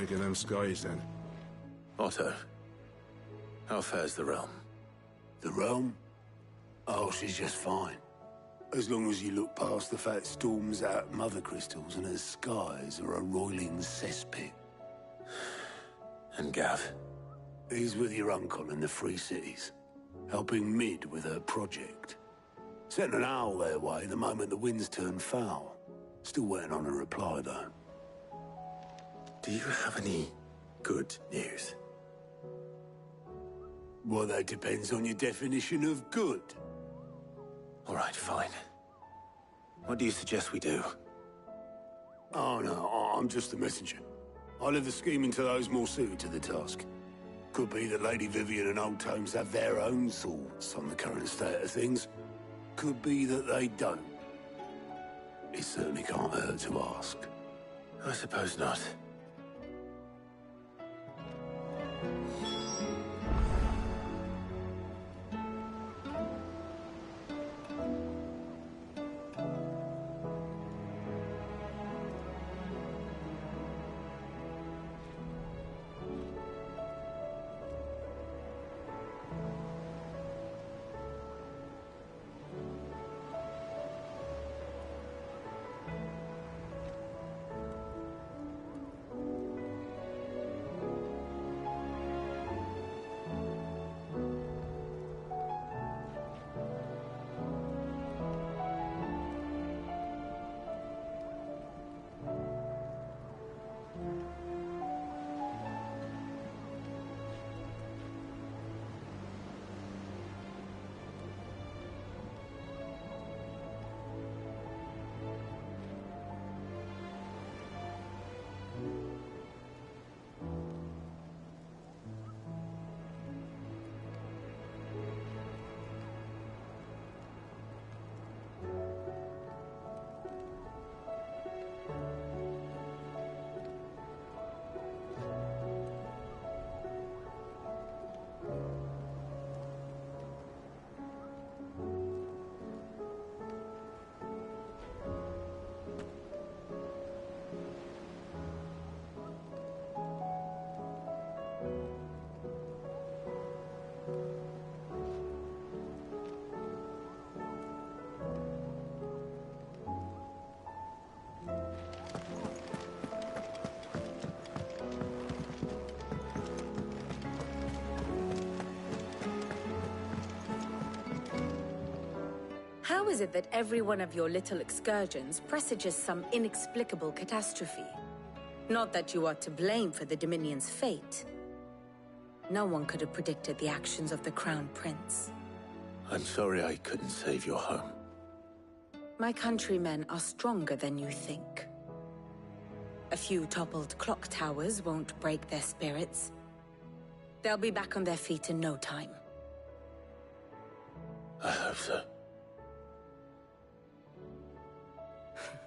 making them skies, then. Otto, how fares the realm? The realm? Oh, she's just fine. As long as you look past the fat storms out mother crystals and her skies are a roiling cesspit. And Gav? He's with your uncle in the Free Cities, helping Mid with her project. Sent an owl their way the moment the winds turned foul. Still waiting on a reply, though. Do you have any good news? Well, that depends on your definition of good. All right, fine. What do you suggest we do? Oh, no, I'm just the messenger. I'll leave the scheming to those more suited to the task. Could be that Lady Vivian and Old Tomes have their own thoughts on the current state of things. Could be that they don't. It certainly can't hurt to ask. I suppose not. How is it that every one of your little excursions presages some inexplicable catastrophe? Not that you are to blame for the Dominion's fate. No one could have predicted the actions of the Crown Prince. I'm sorry I couldn't save your home. My countrymen are stronger than you think. A few toppled clock towers won't break their spirits. They'll be back on their feet in no time. I hope so.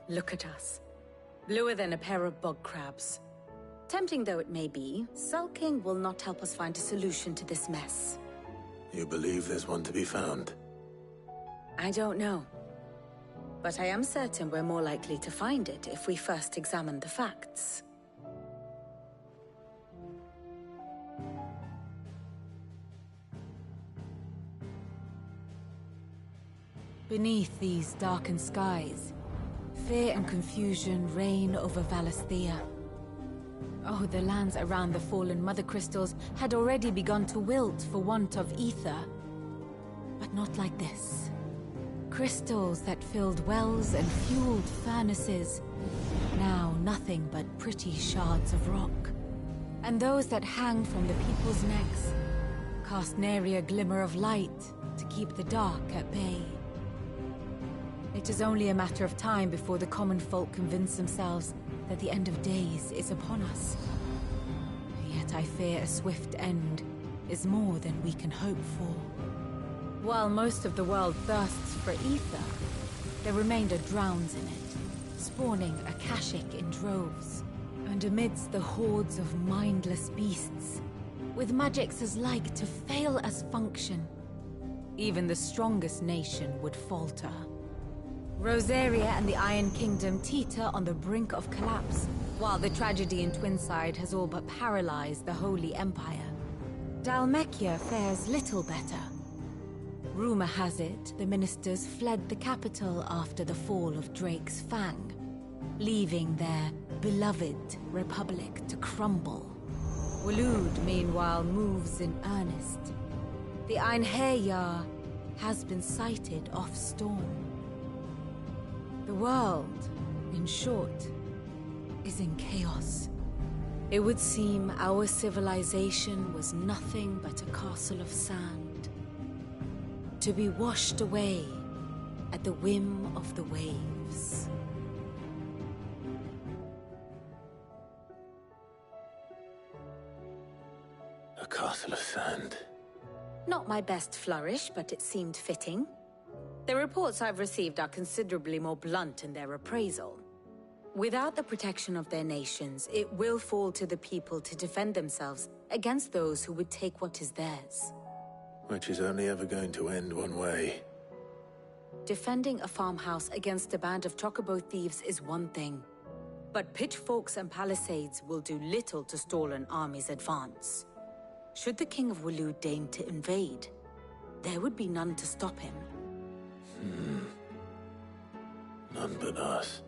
Look at us. Bluer than a pair of bog crabs. Tempting though it may be, sulking will not help us find a solution to this mess. You believe there's one to be found? I don't know. But I am certain we're more likely to find it if we first examine the facts. Beneath these darkened skies, fear and confusion reign over Valisthea. Oh, the lands around the fallen Mother Crystals had already begun to wilt for want of ether. But not like this. Crystals that filled wells and fueled furnaces. Now nothing but pretty shards of rock. And those that hang from the people's necks cast nary a glimmer of light to keep the dark at bay. It is only a matter of time before the common folk convince themselves that the end of days is upon us. Yet I fear a swift end is more than we can hope for. While most of the world thirsts for ether, the remainder drowns in it, spawning Akashic in droves. And amidst the hordes of mindless beasts, with magics as like to fail as function, even the strongest nation would falter. Rosaria and the Iron Kingdom teeter on the brink of collapse, while the tragedy in Twinside has all but paralyzed the Holy Empire. Dhalmekia fares little better. Rumor has it the ministers fled the capital after the fall of Drake's Fang, leaving their beloved republic to crumble. Waloed, meanwhile, moves in earnest. The Einherjar has been sighted off Storm. The world, in short, is in chaos. It would seem our civilization was nothing but a castle of sand, to be washed away at the whim of the waves. A castle of sand. Not my best flourish, but it seemed fitting. The reports I've received are considerably more blunt in their appraisal. Without the protection of their nations, it will fall to the people to defend themselves against those who would take what is theirs. Which is only ever going to end one way. Defending a farmhouse against a band of chocobo thieves is one thing, but pitchforks and palisades will do little to stall an army's advance. Should the King of Waloed deign to invade, there would be none to stop him. None but us.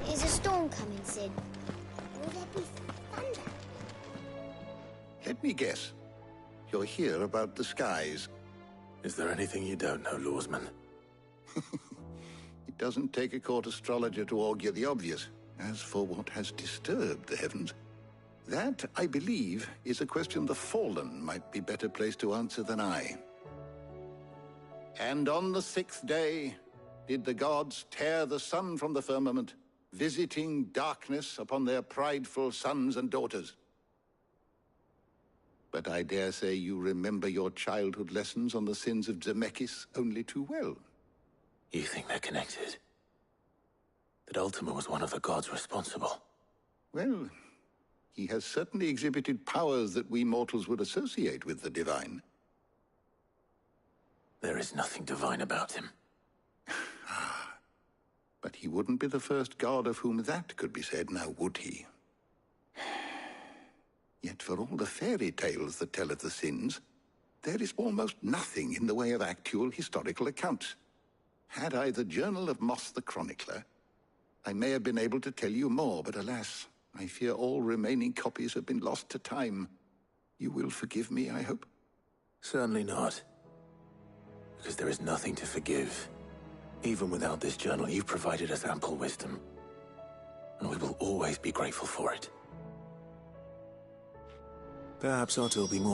Is a storm coming, Sid? Will there be thunder? Let me guess. You're here about the skies. Is there anything you don't know, Lawsman? It doesn't take a court astrologer to augur the obvious. As for what has disturbed the heavens, that, I believe, is a question the Fallen might be better placed to answer than I. And on the 6th day did the gods tear the sun from the firmament, visiting darkness upon their prideful sons and daughters. But I dare say you remember your childhood lessons on the sins of Zemeckis only too well. You think they're connected? That Ultima was one of the gods responsible? Well, he has certainly exhibited powers that we mortals would associate with the divine. There is nothing divine about him. But he wouldn't be the first god of whom that could be said, now would he? Yet for all the fairy tales that tell of the sins, there is almost nothing in the way of actual historical accounts. Had I the Journal of Moss the Chronicler, I may have been able to tell you more, but alas, I fear all remaining copies have been lost to time. You will forgive me, I hope? Certainly not. Because there is nothing to forgive. Even without this journal, you've provided us ample wisdom. And we will always be grateful for it. Perhaps Otto will be more